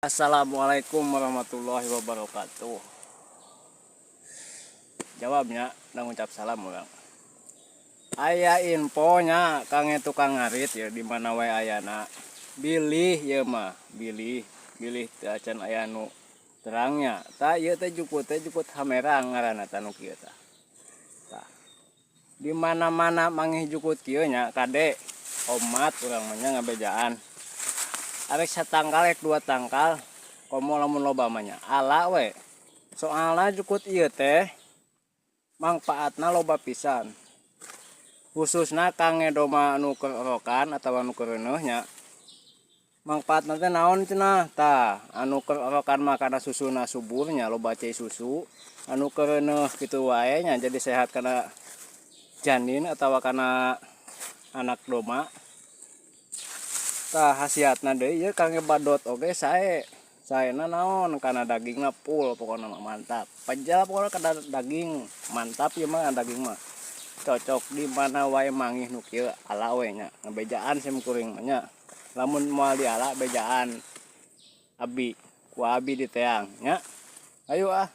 Assalamualaikum warahmatullahi wabarakatuh. Jawabnya nang ngucap salam orang. Aya infonya kang tukang ngarit ya di mana wae ayana. Bilih ya mah, bilih acan aya nu terangnya. Ta ieu teh jukut hamerang ngaranna tanu kieu tah. Tah. Di mana-mana mangih jukut kieu nya kade omat urang mah nya ngabejaan. Arek satangkal rek dua tangkal komo lamun loba mah nya ala we. Soalna jukut ieu teh mangpaatna loba pisan. Khususna kang ngedoma anu kerorokan atawa anu kereuneuh nya. Mangpaatna teh naon cenah? Tah, anu kerorokan mah kana susuna subur nya loba cai susu. Anu kereuneuh kitu wae nya jadi sehat kana janin atawa kana anak doma. Tah hasiatna deui ieu kangge badot oge sae. Saena naon kana dagingna full pokona mah mantap. Pajal pokona kana daging mantap ieu mah daging mah. Cocok di mana wae mangih nu kieu ala we nya. Ngabejaan sim kuring mah nya. Lamun moal diala bejaan abi ku abi di teang nya. Ayo ah.